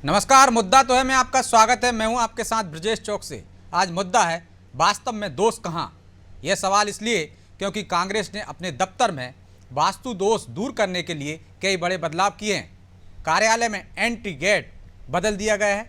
नमस्कार। मुद्दा तो है मैं आपका स्वागत है। मैं हूं आपके साथ ब्रजेश चौक से। आज मुद्दा है वास्तव में दोष कहां। यह सवाल इसलिए क्योंकि कांग्रेस ने अपने दफ्तर में वास्तु दोष दूर करने के लिए कई बड़े बदलाव किए हैं। कार्यालय में एंट्री गेट बदल दिया गया है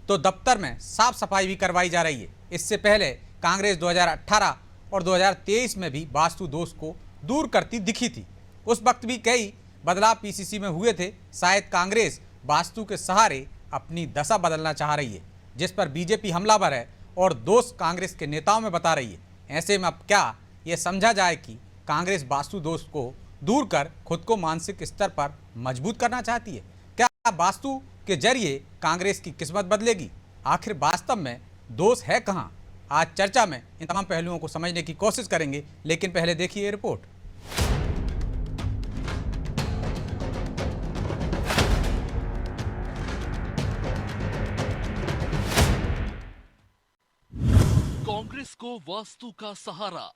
तो दफ्तर में साफ सफाई भी करवाई जा रही है। इससे पहले कांग्रेस 2018 और 2023 में भी वास्तु दोष को दूर करती दिखी थी। उस वक्त भी कई बदलाव पीसीसी में हुए थे। शायद कांग्रेस वास्तु के सहारे अपनी दशा बदलना चाह रही है, जिस पर बीजेपी हमलावर है और दोष कांग्रेस के नेताओं में बता रही है। ऐसे में अब क्या ये समझा जाए कि कांग्रेस वास्तु दोष को दूर कर खुद को मानसिक स्तर पर मजबूत करना चाहती है? क्या वास्तु के जरिए कांग्रेस की किस्मत बदलेगी? आखिर वास्तव में दोष है कहाँ? आज चर्चा में इन तमाम पहलुओं को समझने की कोशिश करेंगे, लेकिन पहले देखिए ये रिपोर्ट। कांग्रेस को वास्तु का सहारा,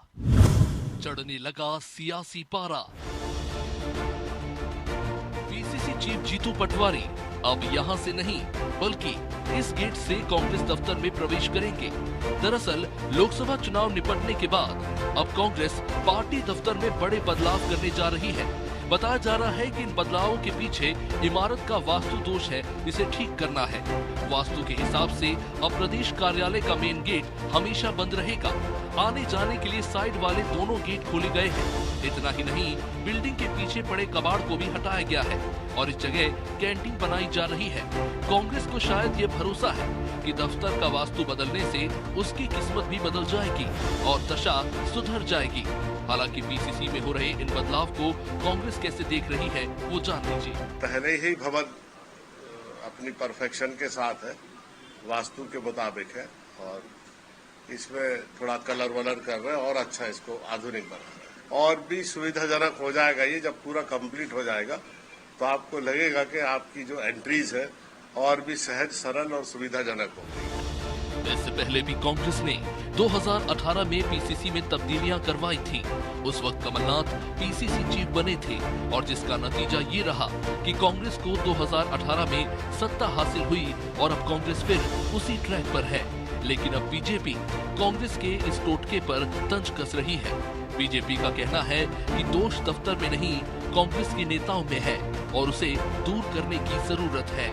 चढ़ने लगा सियासी पारा। पीसीसी चीफ जीतू पटवारी अब यहां से नहीं बल्कि इस गेट से कांग्रेस दफ्तर में प्रवेश करेंगे। दरअसल लोकसभा चुनाव निपटने के बाद अब कांग्रेस पार्टी दफ्तर में बड़े बदलाव करने जा रही है। बताया जा रहा है कि इन बदलावों के पीछे इमारत का वास्तु दोष है, इसे ठीक करना है। वास्तु के हिसाब से अब प्रदेश कार्यालय का मेन गेट हमेशा बंद रहेगा। आने जाने के लिए साइड वाले दोनों गेट खोले गए हैं। इतना ही नहीं, बिल्डिंग के पीछे पड़े कबाड़ को भी हटाया गया है और इस जगह कैंटीन बनाई जा रही है। कांग्रेस को शायद ये भरोसा है कि दफ्तर का वास्तु बदलने से उसकी किस्मत भी बदल जाएगी और दशा सुधर जाएगी। हालांकि पीसीसी में हो रहे इन बदलाव को कांग्रेस कैसे देख रही है वो जान लीजिए। पहले ही भवन अपनी परफेक्शन के साथ है, वास्तु के मुताबिक है और इसमें थोड़ा कलर वलर कर रहे हैं और अच्छा इसको आधुनिक बना रहे हैं और भी सुविधाजनक हो जाएगा। ये जब पूरा कंप्लीट हो जाएगा तो आपको लगेगा कि आपकी जो एंट्रीज है और भी सहज, सरल और सुविधाजनक होगी। इससे पहले भी कांग्रेस ने 2018 में पीसीसी में तब्दीलियां करवाई थी। उस वक्त कमलनाथ पीसीसी चीफ बने थे और जिसका नतीजा ये रहा कि कांग्रेस को 2018 में सत्ता हासिल हुई और अब कांग्रेस फिर उसी ट्रैक पर है। लेकिन अब बीजेपी कांग्रेस के इस टोटके पर तंज कस रही है। बीजेपी का कहना है कि दोष दफ्तर में नहीं, कांग्रेस के नेताओं में है और उसे दूर करने की जरूरत है।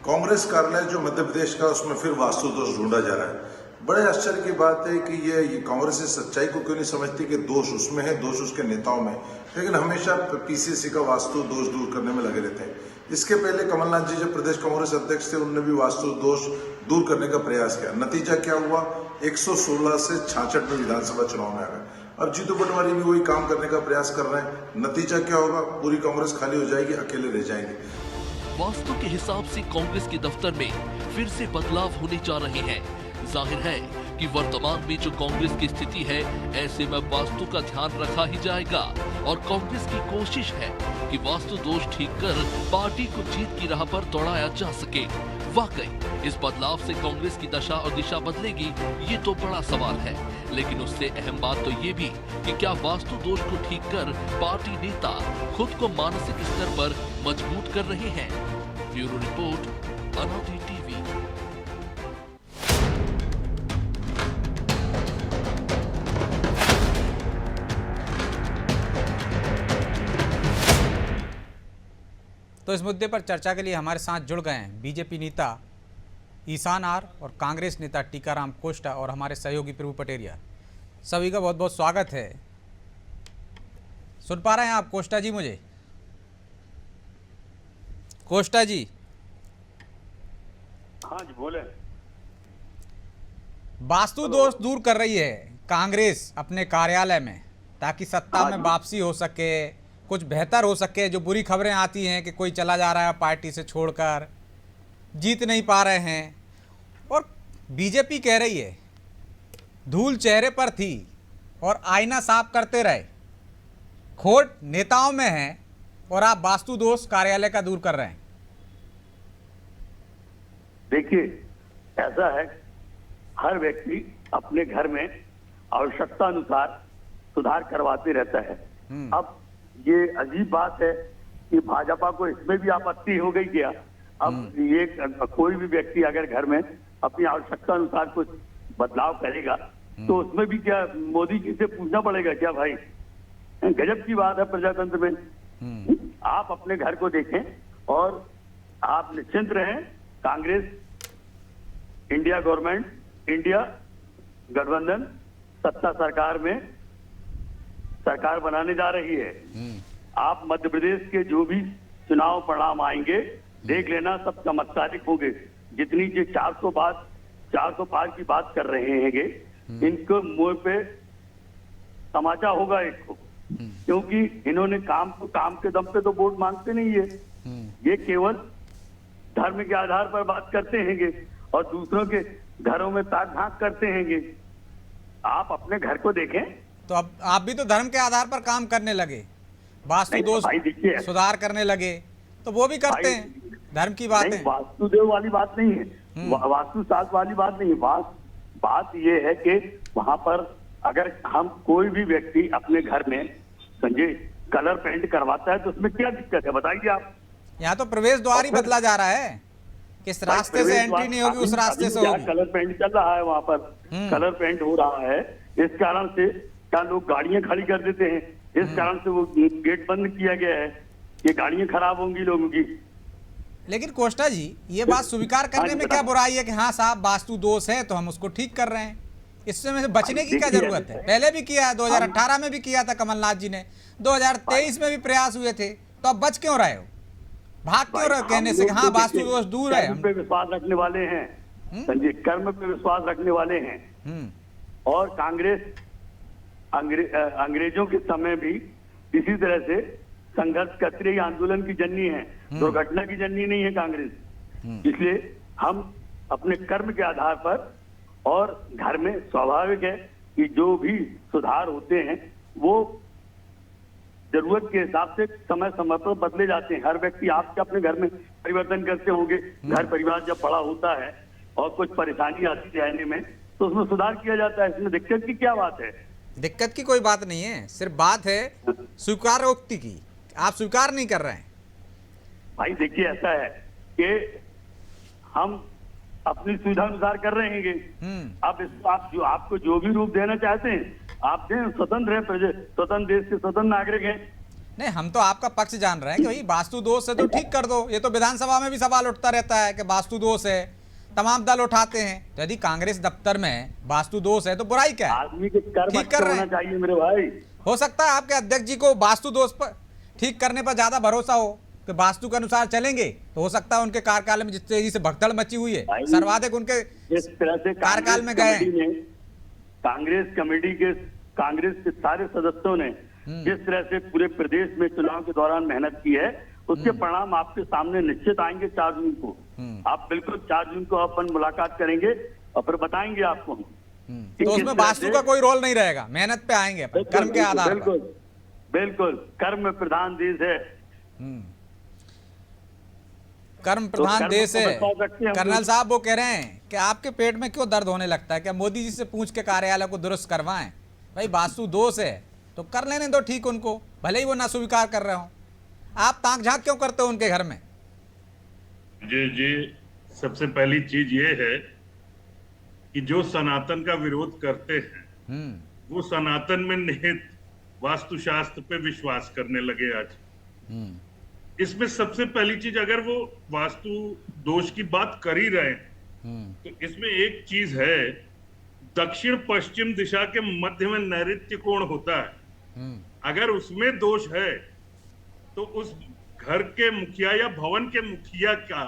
कांग्रेस कार्यालय जो मध्य प्रदेश का, उसमें फिर वास्तु दोष ढूंढा जा रहा है। बड़े आश्चर्य की बात है कि ये कांग्रेस इस सच्चाई को क्यों नहीं समझती कि दोष उसमें है, दोष उसके नेताओं में, लेकिन हमेशा पीसीसी का वास्तु दोष दूर करने में लगे रहते हैं। इसके पहले कमलनाथ जी जब प्रदेश कांग्रेस अध्यक्ष थे, उन्होंने भी वास्तु दोष दूर करने का प्रयास किया। नतीजा क्या हुआ? 116 से 66 में विधानसभा चुनाव में आ गए। अब जीतू पटवारी भी वही काम करने का प्रयास कर रहे हैं। नतीजा क्या होगा? पूरी कांग्रेस खाली हो जाएगी, अकेले रह जाएंगे। वास्तु के हिसाब से कांग्रेस के दफ्तर में फिर से बदलाव होने जा रहे हैं। जाहिर है कि वर्तमान में जो कांग्रेस की स्थिति है, ऐसे में वास्तु का ध्यान रखा ही जाएगा और कांग्रेस की कोशिश है कि वास्तु दोष ठीक कर पार्टी को जीत की राह पर दौड़ाया जा सके। वाकई इस बदलाव से कांग्रेस की दशा और दिशा बदलेगी, ये तो बड़ा सवाल है। लेकिन उससे अहम बात तो ये भी कि क्या वास्तु दोष को ठीक कर पार्टी नेता खुद को मानसिक स्तर पर मजबूत कर रहे हैं। ब्यूरो रिपोर्ट, अनादि टीवी। तो इस मुद्दे पर चर्चा के लिए हमारे साथ जुड़ गए हैं बीजेपी नेता ईशान आर और कांग्रेस नेता टीकाराम कोष्टा और हमारे सहयोगी प्रभु पटेरिया। सभी का बहुत बहुत स्वागत है। सुन पा रहे हैं आप कोष्टा जी मुझे? कोष्टा जी? हाँ जी, बोले। वास्तु दोष दूर कर रही है कांग्रेस अपने कार्यालय में ताकि सत्ता में वापसी हो सके, कुछ बेहतर हो सके। जो बुरी खबरें आती हैं कि कोई चला जा रहा है पार्टी से छोड़कर, जीत नहीं पा रहे हैं, और बीजेपी कह रही है धूल चेहरे पर थी और आईना साफ करते रहे, खोट नेताओं में है और आप वास्तु दोष कार्यालय का दूर कर रहे हैं। देखिए, ऐसा है, हर व्यक्ति अपने घर में आवश्यकता अनुसार सुधार करवाते रहता है। अब ये अजीब बात है कि भाजपा को इसमें भी आपत्ति हो गई क्या? अब ये कोई भी व्यक्ति अगर घर में अपनी आवश्यकता अनुसार कुछ बदलाव करेगा तो उसमें भी क्या मोदी जी से पूछना पड़ेगा क्या भाई? गजब की बात है प्रजातंत्र में। आप अपने घर को देखें और आप निश्चिंत रहें, कांग्रेस इंडिया गवर्नमेंट, इंडिया गठबंधन सत्ता सरकार में सरकार बनाने जा रही है। आप मध्य प्रदेश के जो भी चुनाव परिणाम आएंगे देख लेना, सब चमत्कारिक होंगे। जितनी ये 400 पार की बात कर रहे हैं, इनको मुंह पे तमाचा होगा इसको, क्योंकि इन्होंने काम के दम पे तो वोट मांगते नहीं है। ये केवल धर्म के आधार पर बात करते हैं और दूसरों के घरों में ताक झांक करते हैं। आप अपने घर को देखें। तो अब आप भी तो धर्म के आधार पर काम करने लगे, वास्तु दोष सुधार करने लगे, तो वो भी करते हैं। धर्म की बात है, वास्तुदेव वाली बात नहीं है, वास्तुशास्त्र वाली बात नहीं है। बात ये है कि वहां पर अगर हम कोई भी व्यक्ति अपने घर में संजय कलर पेंट करवाता है तो उसमें क्या दिक्कत है बताइए आप? यहाँ तो प्रवेश द्वार ही बदला जा रहा है, किस रास्ते से एंट्री नहीं होगी उस रास्ते से होगी। कलर पेंट चल रहा है वहां पर, कलर पेंट हो रहा है, इस कारण से क्या लोग गाड़ियां खड़ी कर देते हैं, इस कारण से वो गेट बंद किया गया है, ये गाड़ियां खराब होंगी लोगों की। लेकिन कोष्टा जी, ये बात स्वीकार करने में क्या बुराई है कि हाँ साहब वास्तु दोष है तो हम उसको ठीक कर रहे हैं? इससे बचने की क्या जरूरत है? पहले भी किया है, 2018 में भी किया था कमलनाथ जी ने, 2023 में भी प्रयास हुए थे, तो अब बच क्यों रहे हो, भाग क्यों रहे कहने से हाँ वास्तु दोष दूर है? कर्म पे विश्वास रखने वाले हैं संजय, कर्म पे विश्वास रखने वाले हैं। और कांग्रेस अंग्रेजों के समय भी इसी तरह से संघर्ष करते रही, आंदोलन की जननी है, दुर्घटना की जननी नहीं है कांग्रेस। इसलिए हम अपने कर्म के आधार पर, और घर में स्वाभाविक है कि जो भी सुधार होते हैं वो जरूरत के हिसाब से समय समय पर बदले जाते हैं। हर व्यक्ति आपके अपने घर में परिवर्तन करते होंगे। घर परिवार जब बड़ा होता है और कुछ परेशानी आती है रहने में तो उसमें सुधार किया जाता है। इसमें दिक्कत की क्या बात है? दिक्कत की कोई बात नहीं है, सिर्फ बात है स्वीकारोक्ति की। आप स्वीकार नहीं कर रहे हैं। भाई देखिए, ऐसा है कि हम अपनी सुविधा अनुसार कर रहे हैं। अब इसको आपको जो भी रूप देना चाहते हैं आप दें, स्वतंत्र है, स्वतंत्र देश के स्वतंत्र नागरिक हैं। नहीं, हम तो आपका पक्ष जान रहे हैं कि भाई वास्तु दोष है तो ठीक कर दो। ये तो विधानसभा में भी सवाल उठता रहता है कि वास्तु दोष है, तमाम दल उठाते हैं। तो यदि कांग्रेस दफ्तर में वास्तु दोष है तो बुराई क्या है? आदमी के कर्म ठीक कर रहे होना हैं। चाहिए मेरे भाई। हो सकता है आपके अध्यक्ष जी को वास्तु दोष पर ठीक करने पर ज्यादा भरोसा हो कि वास्तु के अनुसार चलेंगे, तो हो सकता है उनके कार्यकाल में जिस तेजी से भगदड़ मची हुई है, सर्वाधिक उनके इस तरह से कार्यकाल में गए हैं। कांग्रेस कमेटी के कांग्रेस के सारे सदस्यों ने जिस तरह से पूरे प्रदेश में चुनाव के दौरान मेहनत की है, उसके परिणाम आपके सामने निश्चित आएंगे 4 जून को। आप बिल्कुल 4 जून को अपन मुलाकात करेंगे और फिर बताएंगे आपको। तो उसमें वास्तु का कोई रोल नहीं रहेगा, मेहनत पे आएंगे अपन, कर्म के आधार पर। बिल्कुल बिल्कुल, कर्म प्रधान देश है। कर्म प्रधान देश है। कर्नल साहब वो कह रहे हैं कि आपके पेट में क्यों दर्द होने लगता है, क्या मोदी जी से पूछ के कार्यालय को दुरुस्त करवाएं? भाई वास्तु दोष है तो कर लेने दो ठीक उनको, भले ही वो ना स्वीकार कर रहे हो। आप ताक झांक क्यों करते हो उनके घर में? जी, सबसे पहली चीज ये है कि जो सनातन का विरोध करते हैं वो सनातन में निहित वास्तुशास्त्र पे विश्वास करने लगे आज। इसमें सबसे पहली चीज, अगर वो वास्तु दोष की बात कर ही रहे हैं तो इसमें एक चीज है, दक्षिण पश्चिम दिशा के मध्य में नैऋत्य कोण होता है। अगर उसमें दोष है तो उस घर के मुखिया या भवन के मुखिया का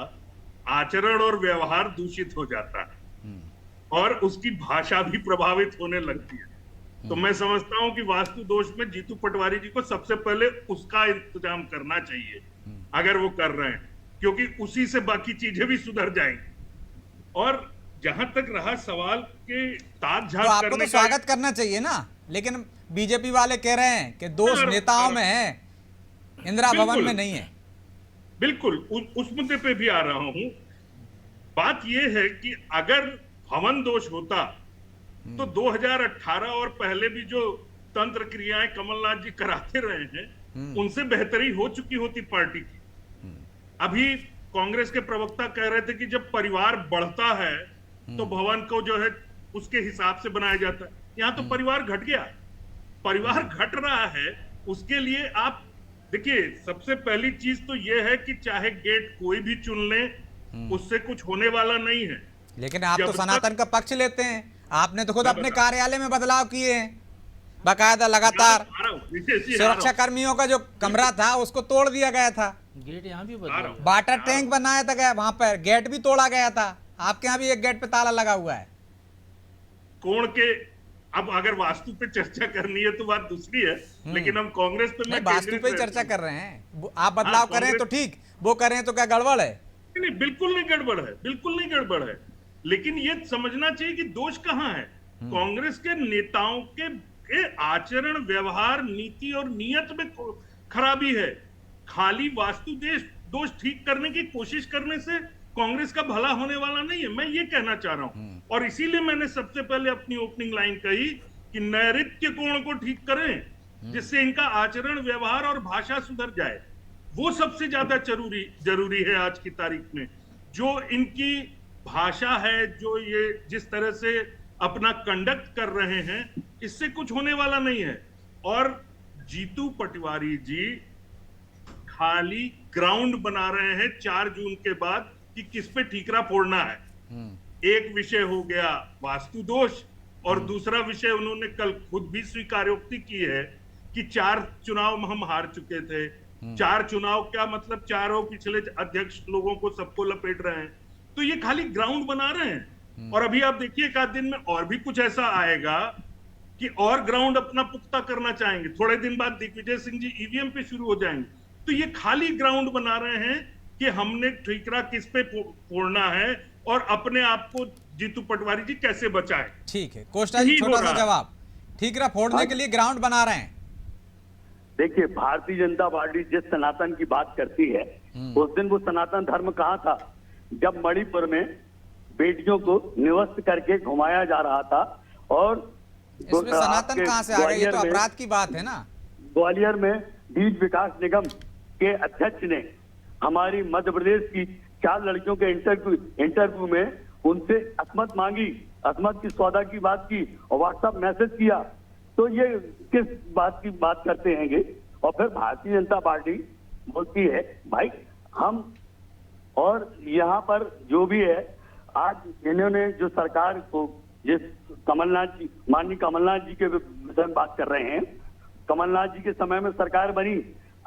आचरण और व्यवहार दूषित हो जाता है और उसकी भाषा भी प्रभावित होने लगती है। तो मैं समझता हूं कि वास्तु दोष में जीतू पटवारी जी को सबसे पहले उसका इंतजाम करना चाहिए, अगर वो कर रहे हैं, क्योंकि उसी से बाकी चीजें भी सुधर जाएंगी। और जहां तक रहा सवाल के ताक झांक तो आपको तो स्वागत करना चाहिए ना, लेकिन बीजेपी वाले कह रहे हैं कि दोष नेताओं में है, इंदिरा भवन में नहीं है। बिल्कुल, उस मुद्दे पे भी आ रहा हूं। बात यह है कि अगर भवन दोष होता तो 2018 और पहले भी जो तंत्र क्रियाएं कमलनाथ जी कराते रहे हैं उनसे बेहतरी हो चुकी होती पार्टी की। अभी कांग्रेस के प्रवक्ता कह रहे थे कि जब परिवार बढ़ता है तो भवन को जो है उसके हिसाब से बनाया जाता है। यहाँ तो परिवार घट गया, परिवार घट रहा है। उसके लिए आप देखिए, सबसे पहली चीज तो यह है कि चाहे गेट कोई भी चुन ले, उससे कुछ होने वाला नहीं है। लेकिन आप तो जब सनातन का पक्ष लेते हैं। आपने तो खुद अपने कार्यालय में बदलाव किए हैं, बाकायदा लगातार सुरक्षा कर्मियों का जो कमरा था उसको तोड़ दिया गया था, गेट यहाँ भी बदला, वाटर टैंक बनाया था गया, वहां पर गेट भी तोड़ा गया था। आपके यहाँ भी एक गेट पे ताला लगा हुआ है। कोण के अब अगर वास्तु पे चर्चा करनी है तो बात दूसरी है, लेकिन हम कांग्रेस पे नहीं, वास्तु पे ही चर्चा कर रहे हैं। आप बदलाव कर रहे हैं तो ठीक, वो कर रहे हैं तो क्या गड़बड़ है? नहीं, बिल्कुल नहीं गड़बड़ है, बिल्कुल नहीं गड़बड़ है। लेकिन ये समझना चाहिए कि दोष कहाँ है। कांग्रेस के नेताओं के आचरण, व्यवहार, नीति और नियत में खराबी है। खाली वास्तु दोष ठीक करने की कोशिश करने से कांग्रेस का भला होने वाला नहीं है, मैं ये कहना चाह रहा हूं। और इसीलिए मैंने सबसे पहले अपनी ओपनिंग लाइन कही कि नैऋत्य कोण को ठीक करें, जिससे इनका आचरण, व्यवहार और भाषा सुधर जाए। वो सबसे ज्यादा जरूरी है आज की तारीख में। जो इनकी भाषा है, जो ये जिस तरह से अपना कंडक्ट कर रहे हैं, इससे कुछ होने वाला नहीं है। और जीतू पटवारी जी खाली ग्राउंड बना रहे हैं 4 जून के बाद कि किस पे ठीकरा फोड़ना है। एक विषय हो गया वास्तु दोष, और दूसरा विषय उन्होंने कल खुद भी स्वीकारोक्ति की है कि 4 चुनाव हम हार चुके थे। 4 चुनाव क्या मतलब, चारों पिछले अध्यक्ष लोगों को सबको लपेट रहे हैं। तो ये खाली ग्राउंड बना रहे हैं। और अभी आप देखिए एक आध दिन में और भी कुछ ऐसा आएगा कि और ग्राउंड अपना पुख्ता करना चाहेंगे। थोड़े दिन बाद दिग्विजय सिंह जी ईवीएम पे शुरू हो जाएंगे। तो ये खाली ग्राउंड बना रहे हैं कि हमने ठीकरा किस पे फोड़ना है और अपने आप को जीतू पटवारी जी कैसे बचाए। ठीक है कोष्टा जी, छोटा सा जवाब। ठीकरा फोड़ने के लिए ग्राउंड बना रहे हैं। देखिए, भारतीय जनता पार्टी जिस सनातन की बात करती है, उस दिन वो सनातन धर्म कहाँ था जब मणिपुर में बेटियों को निवस्त करके घुमाया जा रहा था। और इसमें सनातन कहाँ से आ गया? ये तो अपराध की बात है ना। ग्वालियर में बीज विकास निगम के अध्यक्ष ने हमारी मध्य प्रदेश की 4 लड़कियों के इंटरव्यू में उनसे असमत मांगी, असमत की सौदा की बात की और व्हाट्सएप मैसेज किया। तो ये किस बात की बात करते हैं? और फिर भारतीय जनता पार्टी बोलती है भाई हम, और यहाँ पर जो भी है, आज इन्होंने जो सरकार को, जिस कमलनाथ जी, माननीय कमलनाथ जी के विषय में बात कर रहे हैं, कमलनाथ जी के समय में सरकार बनी,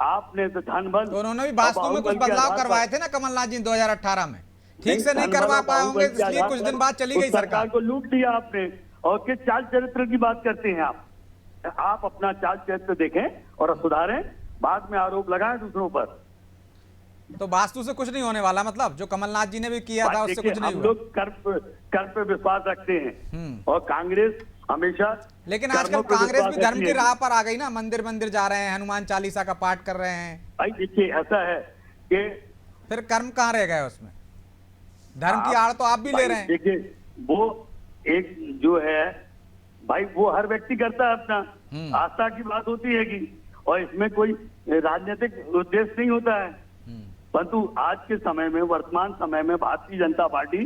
आपने तो धन बंद, तो उन्होंने भी वास्तु में कुछ बदलाव करवाए थे ना कमलनाथ जी 2018 में। ठीक से नहीं करवा पाए होंगे, इसलिए कुछ दिन बाद चली गई सरकार को लूट लिया आपने। और किस चाल चरित्र की बात करते हैं आप अपना चाल चरित्र देखें और सुधारें, बाद में आरोप लगाएं दूसरों पर। तो वास्तु से कुछ नहीं होने वाला, मतलब जो कमलनाथ जी ने भी किया था उससे कुछ नहीं हुआ। हम लोग कर पे विश्वास रखते हैं और कांग्रेस हमेशा। लेकिन आजकल कांग्रेस भी धर्म की राह पर आ गई ना, मंदिर जा रहे हैं, हनुमान चालीसा का पाठ कर रहे हैं। भाई देखिए, ऐसा है कि फिर कर्म कहाँ रह गए उसमें? धर्म की आड़ तो आप भी ले रहे हैं। देखिए, वो एक जो है भाई, वो हर व्यक्ति करता है अपना, आस्था की बात होती है कि, और इसमें कोई राजनीतिक उद्देश्य नहीं होता है। परंतु आज के समय में, वर्तमान समय में भारतीय जनता पार्टी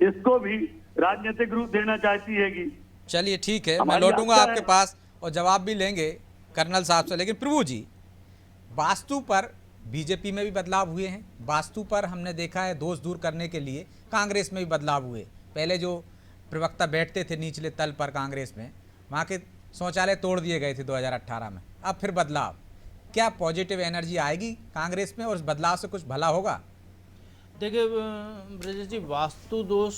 इसको भी राजनीतिक रूप देना चाहती है कि। चलिए ठीक है, मैं लौटूंगा आपके पास और जवाब भी लेंगे कर्नल साहब से। लेकिन प्रभु जी, वास्तु पर बीजेपी में भी बदलाव हुए हैं, वास्तु पर हमने देखा है दोष दूर करने के लिए कांग्रेस में भी बदलाव हुए। पहले जो प्रवक्ता बैठते थे निचले तल पर कांग्रेस में, वहाँ के शौचालय तोड़ दिए गए थे 2018 में। अब फिर बदलाव, क्या पॉजिटिव एनर्जी आएगी कांग्रेस में और उस बदलाव से कुछ भला होगा? देखिए ब्रजेश जी, वास्तु दोष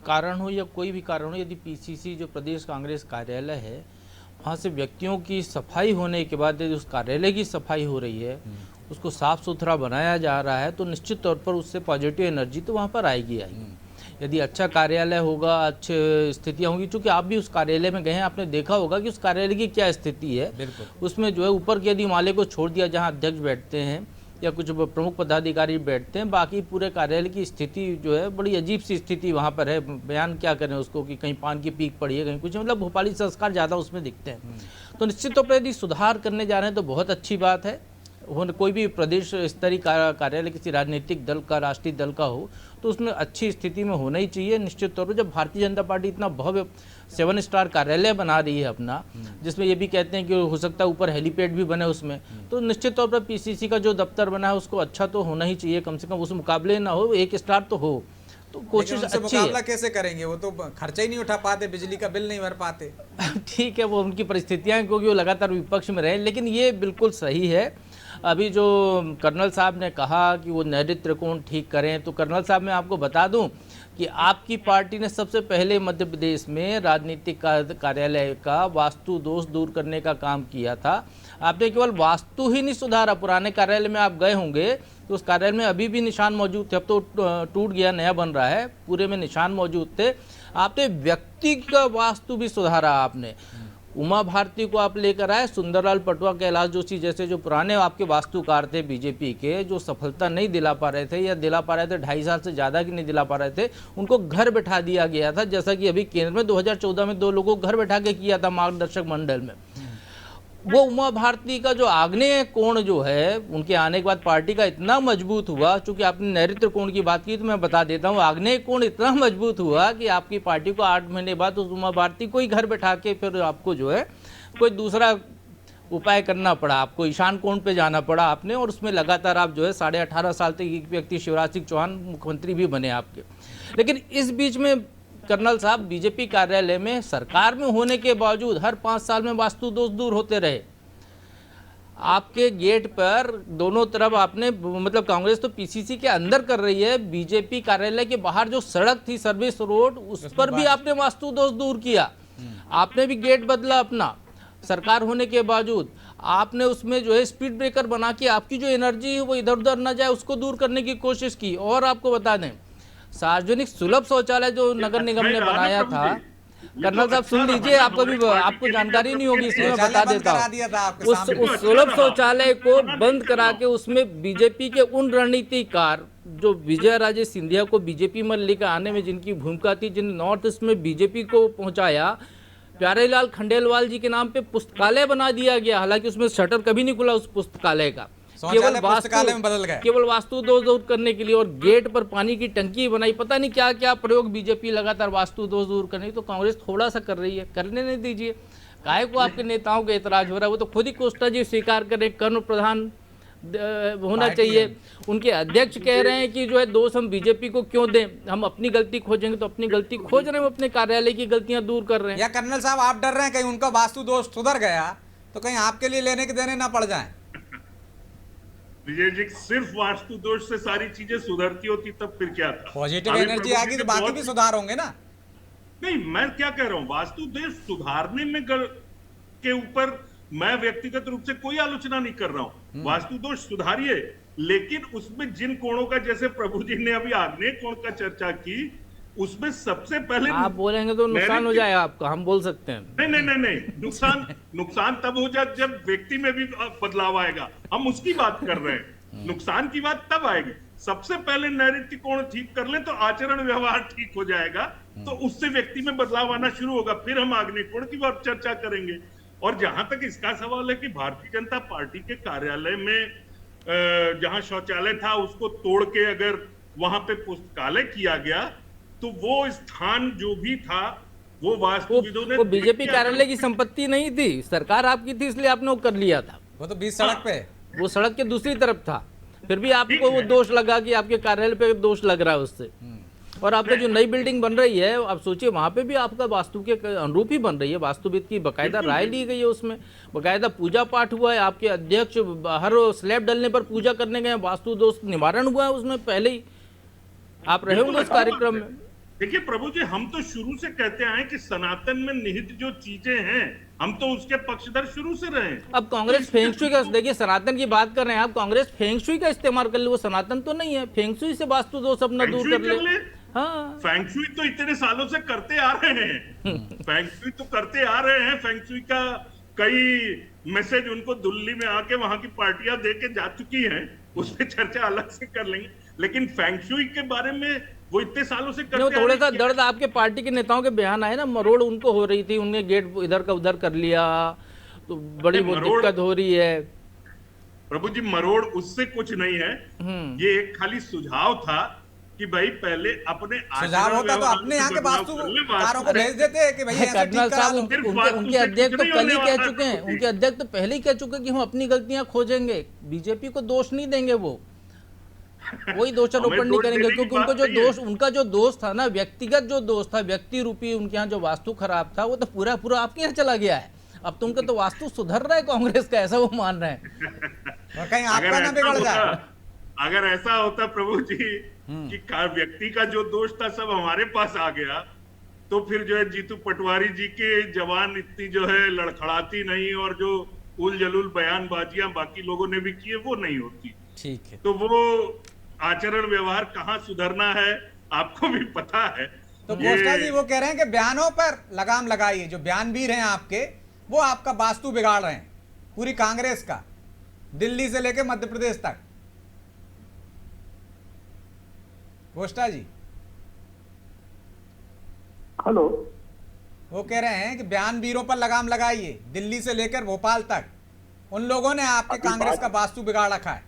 कारण हो या कोई भी कारण हो, यदि पीसीसी जो प्रदेश कांग्रेस कार्यालय है, वहाँ से व्यक्तियों की सफाई होने के बाद यदि उस कार्यालय की सफाई हो रही है, उसको साफ सुथरा बनाया जा रहा है, तो निश्चित तौर पर उससे पॉजिटिव एनर्जी तो वहाँ पर आएगी। यदि अच्छा कार्यालय होगा, अच्छे स्थितियाँ होंगी, क्योंकि आप भी उस कार्यालय में गए हैं, आपने देखा होगा कि उस कार्यालय की क्या स्थिति है। उसमें जो है ऊपर के यदि माले को छोड़ दिया जहाँ अध्यक्ष बैठते हैं या कुछ प्रमुख पदाधिकारी बैठते हैं, बाकी पूरे कार्यालय की स्थिति जो है बड़ी अजीब सी स्थिति वहाँ पर है। बयान क्या करें उसको कि कहीं पान की पीक पड़ी है, कहीं कुछ, मतलब भोपाली संस्कार ज़्यादा उसमें दिखते हैं। तो निश्चित तौर पर यदि सुधार करने जा रहे हैं तो बहुत अच्छी बात है। कोई भी प्रदेश स्तरीय कार्यालय किसी राजनीतिक दल का, राष्ट्रीय दल का हो, तो उसमें अच्छी स्थिति में होना ही चाहिए। निश्चित तौर पर जब भारतीय जनता पार्टी इतना भव्य 7 स्टार कार्यालय बना रही है अपना, जिसमें ये भी कहते हैं कि हो सकता है ऊपर हेलीपैड भी बने उसमें, तो निश्चित तौर पर पीसीसी का जो दफ्तर बना है उसको अच्छा तो होना ही चाहिए, कम से कम उस मुकाबले ना हो, 1 स्टार तो हो, तो कोशिश अच्छी मुकाबला है। कैसे करेंगे, वो तो खर्चा ही नहीं उठा पाते, बिजली का बिल नहीं भर पाते। ठीक है, वो उनकी परिस्थितियां हैं, क्योंकि वो लगातार विपक्ष में रहे, लेकिन ये बिल्कुल सही है। अभी जो कर्नल साहब ने कहा कि वो नैतिक त्रिकोण ठीक करें, तो कर्नल साहब मैं आपको बता दूं कि आपकी पार्टी ने सबसे पहले मध्य प्रदेश में राजनीतिक कार्यालय का वास्तु दोष दूर करने का काम किया था। आपने केवल वास्तु ही नहीं सुधारा, पुराने कार्यालय में आप गए होंगे तो उस कार्यालय में अभी भी निशान मौजूद थे, अब तो टूट गया, नया बन रहा है, पूरे में निशान मौजूद थे। आपने व्यक्ति का वास्तु भी सुधारा। आपने उमा भारती को आप लेकर आए, सुंदरलाल पटवा, कैलाश जोशी जैसे जो पुराने आपके वास्तुकार थे बीजेपी के, जो सफलता नहीं दिला पा रहे थे या दिला पा रहे थे 2.5 साल से ज़्यादा की नहीं दिला पा रहे थे, उनको घर बैठा दिया गया था, जैसा कि अभी केंद्र में 2014 में 2 लोगों को घर बैठा के किया था मार्गदर्शक मंडल में। वो उमा भारती का जो आग्नेय कोण जो है, उनके आने के बाद पार्टी का इतना मजबूत हुआ, चूंकि आपने नैऋत्य कोण की बात की तो मैं बता देता हूँ, आग्नेय कोण इतना मजबूत हुआ कि आपकी पार्टी को 8 महीने बाद उस उमा भारती को ही घर बैठा के फिर आपको जो है कोई दूसरा उपाय करना पड़ा, आपको ईशान कोण पे जाना पड़ा आपने, और उसमें लगातार आप जो है 18.5 साल तक एक व्यक्ति शिवराज सिंह चौहान मुख्यमंत्री भी बने आपके। लेकिन इस बीच में कर्नल साहब बीजेपी कार्यालय में सरकार में होने के बावजूद हर 5 साल में वास्तु दोष दूर होते रहे। आपके गेट पर दोनों तरफ आपने, मतलब कांग्रेस तो पीसीसी के अंदर कर रही है, बीजेपी कार्यालय के बाहर जो सड़क थी सर्विस रोड, उस पर भी आपने वास्तु दोष दूर किया। आपने भी गेट बदला अपना, सरकार होने के बावजूद आपने उसमें जो है स्पीड ब्रेकर बना के आपकी जो एनर्जी है वो इधर उधर न जाए उसको दूर करने की कोशिश की। और आपको बता दें, सार्वजनिक सुलभ शौचालय जो नगर निगम ने बनाया था, कर्नल साहब सुन लीजिए, आपको जानकारी नहीं होगी इसमें, मैं बता देता हूँ। उस सुलभ शौचालय को बंद करा के उसमें बीजेपी के उन रणनीतिकार जो विजय राजे सिंधिया को बीजेपी में लेकर आने में जिनकी भूमिका थी, जिन नॉर्थ ईस्ट में बीजेपी को पहुंचाया, प्यारेलाल खंडेलवाल जी के नाम पे पुस्तकालय बना दिया गया, हालांकि उसमें शटर कभी नहीं खुला उस पुस्तकालय का, केवल वास्तु दोष दूर करने के लिए, और गेट पर पानी की टंकी बनाई, पता नहीं क्या क्या प्रयोग बीजेपी लगातार वास्तु दोष दूर करने। तो कांग्रेस थोड़ा सा कर रही है, करने नहीं दीजिए। काहे को आपके नेताओं का एतराज हो रहा है, वो तो खुद ही कोष्टा जी स्वीकार करें, कर्म प्रधान होना चाहिए। उनके अध्यक्ष कह रहे हैं कि जो है दोष हम बीजेपी को क्यों दें, हम अपनी गलती खोजेंगे, तो अपनी गलती खोज रहे हैं, अपने कार्यालय की गलतियां दूर कर रहे हैं। या कर्नल साहब आप डर रहे हैं कहीं उनका वास्तु दोष सुधर गया तो कहीं आपके लिए लेने के देने ना पड़ जाए? विजय जी, सिर्फ वास्तु दोष से सारी चीजें सुधरती होती तब फिर क्या था? पॉजिटिव एनर्जी आ गई तो बाकी भी सुधार होंगे ना। नहीं, मैं क्या कह रहा हूं, वास्तु दोष सुधारने में के ऊपर मैं व्यक्तिगत रूप से कोई आलोचना नहीं कर रहा हूं। वास्तु दोष सुधारिए, लेकिन उसमें जिन कोणों का, जैसे प्रभु जी ने अभी आग्नेय कोण का चर्चा की, उसमें सबसे पहले आप बोलेंगे तो नुकसान हो जाएगा आपका, हम बोल सकते हैं। नहीं, नुकसान तब हो जाए जब व्यक्ति में भी बदलाव आएगा, हम उसकी बात कर रहे हैं। नुकसान की बात तब आएगी, सबसे पहले नैतिक कोण ठीक कर ले तो आचरण व्यवहार ठीक हो जाएगा, तो उससे व्यक्ति में बदलाव आना शुरू होगा, फिर हम आग्नेय कोण की बात चर्चा करेंगे। और जहां तक इसका सवाल है कि भारतीय जनता पार्टी के कार्यालय में जहां शौचालय था उसको तोड़ के अगर वहां पे पुस्तकालय किया गया, तो वो स्थान जो भी था वो वास्तुविदों ने, वो बीजेपी कार्यालय की संपत्ति नहीं थी, सरकार आपकी थी, इसलिए आपने वो कर लिया था। वो तो बीच सड़क पे, वो सड़क के दूसरी तरफ था, फिर भी आपको वो दोष लगा कि आपके कार्यालय पे दोष लग रहा है उससे। और आपका जो नई बिल्डिंग बन रही है, आप सोचिए वहां पे भी आपका वास्तु के अनुरूप ही बन रही है, वास्तुविद की बकायदा राय ली गई है, उसमें बकायदा पूजा पाठ हुआ है, आपके अध्यक्ष हर स्लैब डलने पर पूजा करने गए, वास्तु दोष निवारण हुआ है उसमें, पहले ही आप रहे होंगे उस कार्यक्रम में। देखिए प्रभु जी, हम तो शुरू से कहते आए कि सनातन में निहित जो चीजें हैं, हम तो उसके पक्षधर शुरू से रहे। अब कांग्रेस फेंगशुई का, देखिए सनातन की बात कर रहे हैं आप, कांग्रेस फेंगशुई का इस्तेमाल कर ले, वो सनातन तो नहीं है, फेंगशुई से वास्तु दोष अपना दूर कर ले। हाँ, फेंगशुई तो इतने सालों से करते आ रहे हैं, फेंगशुई तो करते आ रहे हैं, फेंगशुई का कई मैसेज उनको दिल्ली में आके वहां की पार्टियां दे के जा चुकी हैं, उस पर चर्चा अलग से कर लेंगे, लेकिन फेंगशुई के बारे में वो इतने सालों से करते थोड़ा सा दर्द आपके पार्टी के नेताओं के बयान आए ना, मरोड़ उनको हो रही थी, उनने गेट इधर का उधर कर लिया, तो बड़ी वो दिक्कत हो रही है। प्रभु जी मरोड़ उससे कुछ नहीं है। ये एक खाली सुझाव था कि भाई पहले अपने सुझाव होता तो अपने यहाँ के वास्तुकारों को भेज देते हैं कि भाई ऐसा कर्नल ठीक करा साहब दो। उनके अध्यक्ष तो कल ही कह चुके हैं, उनके अध्यक्ष तो पहले ही कह चुके हैं कि हम अपनी गलतियां खोजेंगे, बीजेपी को दोष नहीं देंगे, वो कोई दोषारोपण नहीं करेंगे, क्योंकि उनको जो दोष, उनका जो दोष था ना, व्यक्तिगत जो दोष था, व्यक्ति रूपी उनके यहाँ जो वास्तु खराब था, वो तो पूरा पूरा आपके यहाँ चला गया है। अब तो उनका तो वास्तु सुधर रहा है कांग्रेस का, ऐसा वो मान रहे हैं। और कहीं आपका ना बिगड़ जाए। अगर ऐसा होता प्रभु जी कि व्यक्ति का जो दोष था सब हमारे पास आ गया, तो फिर जो है जीतू पटवारी जी के जवान इतनी जो है लड़खड़ाती नहीं, और जो उल जलूल बयानबाजियां बाकी लोगों ने भी किए वो नहीं होती। ठीक है, तो वो आचरण व्यवहार कहाँ सुधरना है आपको भी पता है। तो कोस्टा जी वो कह रहे हैं कि बयानों पर लगाम लगाइए, जो बयानवीर हैं आपके वो आपका वास्तु बिगाड़ रहे हैं, पूरी कांग्रेस का, दिल्ली से लेकर मध्य प्रदेश तक। कोस्टा जी हेलो, वो कह रहे हैं कि बयानवीरों पर लगाम लगाइए, दिल्ली से लेकर भोपाल तक, उन लोगों ने आपके कांग्रेस का वास्तु बिगाड़ रखा है।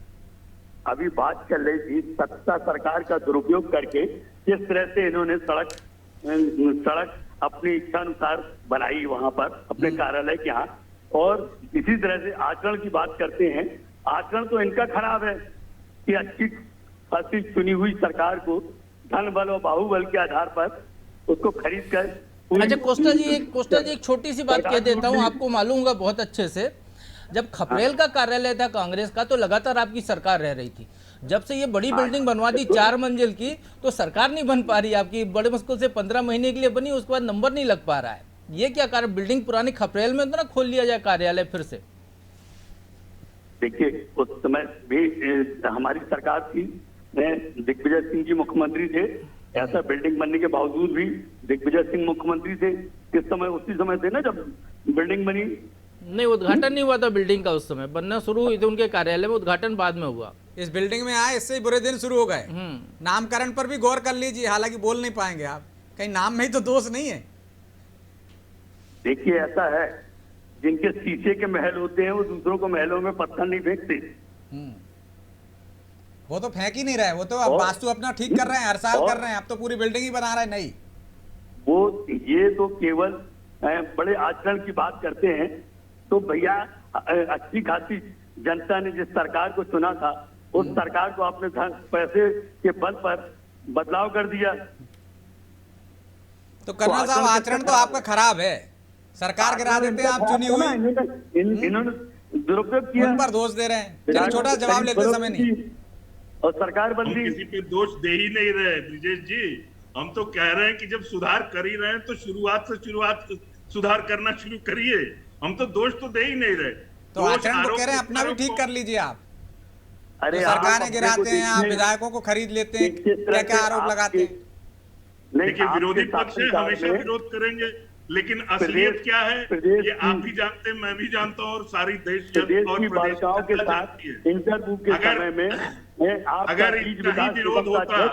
अभी बात चल रही थी सत्ता सरकार का दुरुपयोग करके किस तरह से इन्होंने सड़क अपनी इच्छा अनुसार बनाई वहां पर अपने कार्यालय के यहाँ, और इसी तरह से आचरण की बात करते हैं। आचरण तो इनका खराब है कि अच्छी खासी चुनी हुई सरकार को धन बल और बाहुबल के आधार पर उसको खरीद कर। अच्छा कोस्टा जी एक छोटी सी बात कह देता हूँ, आपको मालूम होगा बहुत अच्छे से, जब खपरेल का कार्यालय था कांग्रेस का तो लगातार आपकी सरकार रह रही थी। जब से ये बड़ी बिल्डिंग बनवा दी 4 मंजिल की, तो सरकार नहीं बन पा रही आपकी, बड़े मुश्किल से 15 महीने के लिए बनी, उसके बाद नंबर नहीं लग पा रहा है। ये क्या कारण, बिल्डिंग पुरानी खपरेल में तो ना खोल लिया जाए कार्यालय फिर से। देखिए उस समय भी हमारी सरकार थी, दिग्विजय सिंह जी मुख्यमंत्री थे, ऐसा बिल्डिंग बनने के बावजूद भी दिग्विजय सिंह मुख्यमंत्री थे। किस समय, उसी समय थे ना जब बिल्डिंग बनी। नहीं, उद्घाटन नहीं हुआ था बिल्डिंग का, उस समय बनना शुरू हुई थी उनके कार्यालय में, उद्घाटन बाद में हुआ। इस बिल्डिंग में आए इससे ही बुरे दिन शुरू हो गए। नामकरण पर भी गौर कर लीजिए, हालांकि बोल नहीं पाएंगे आप, कहीं नाम में ही तो दोष नहीं है। देखिए ऐसा है, जिनके शीशे के महल होते हैं वो दूसरों को महलों में पत्थर नहीं फेंकते। वो तो फेंक ही नहीं रहे, वो तो अब वास्तु अपना ठीक कर रहे हैं, हर साल कर रहे हैं, अब तो पूरी बिल्डिंग ही बना रहे हैं नई। वो ये तो केवल बड़े आचरण की बात करते हैं। तो भैया अच्छी खासी जनता ने जिस सरकार को चुना था, उस सरकार को आपने पैसे के बल पर बदलाव कर दिया। तो कर्नल साहब आचरण तो आपका खराब है, सरकार गिरा देते हैं आप चुनी हुई, इन्होंने दुरुपयोग किया, उन पर दोष दे रहे हैं। चलिए छोटा जवाब लेते समय नहीं, और सरकार बदली। हम किसी पे दोष दे ही नहीं रहे ब्रिजेश जी, हम तो कह रहे हैं कि जब सुधार कर ही रहे हैं तो शुरुआत से सुधार करना शुरू करिए। हम तो दोष तो दे ही नहीं रहे। तो आचरण तो कह रहे हैं अपना भी ठीक कर लीजिए आप। अरे तो सरकारें गिराते हैं, आप विधायकों को खरीद लेते हैं, क्या क्या आरोप लगाते हैं। देखिए विरोधी पक्ष है, हमेशा विरोध करेंगे, लेकिन असलियत क्या है ये आप भी जानते हैं, मैं भी जानता हूँ, और सारी देश और बालिकाओं के साथ इंटरव्यू के समय में अगर इतना ही विरोध होता,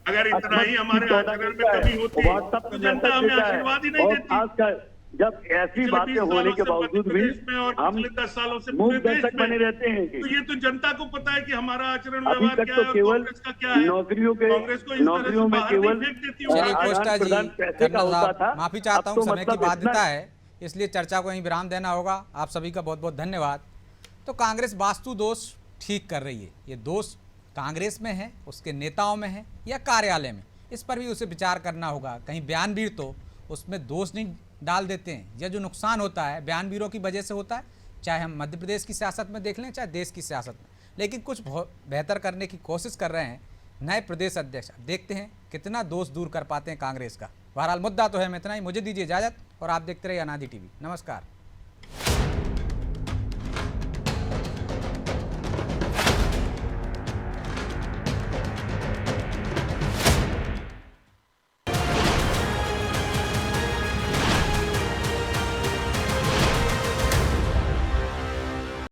अगर इतना ही हमारे आचरण में कमी होती तो जनता हमें आशीर्वाद ही नहीं देती। जब ऐसी बातें होने के बावजूद भी हम 10 सालों से मूक दर्शक बने रहते हैं। तो ये तो जनता को पता है कि हमारा आचरण अभी व्यवहार तक क्या तो है, केवल कांग्रेस का क्या है। नौकरियों में केवल चलिए कोस्टा जी, कर्नल साहब माफी चाहता हूँ, समय की बाध्यता है इसलिए चर्चा को यहीं विराम देना होगा। आप सभी का बहुत बहुत धन्यवाद। तो कांग्रेस वास्तु दोष ठीक कर रही है, ये दोष कांग्रेस में है, उसके नेताओं में है या कार्यालय में, इस पर भी उसे विचार करना होगा। कहीं बयानवीर तो उसमें दोष नहीं डाल देते हैं, यह जो नुकसान होता है बयानवीरों की वजह से होता है, चाहे हम मध्य प्रदेश की सियासत में देख लें चाहे देश की सियासत में। लेकिन कुछ बेहतर करने की कोशिश कर रहे हैं नए प्रदेश अध्यक्ष। देखते हैं कितना दोष दूर कर पाते हैं कांग्रेस का। बहरहाल मुद्दा तो है, मैं इतना ही, मुझे दीजिए इजाज़त और आप देखते रहिए अनादि टीवी। नमस्कार।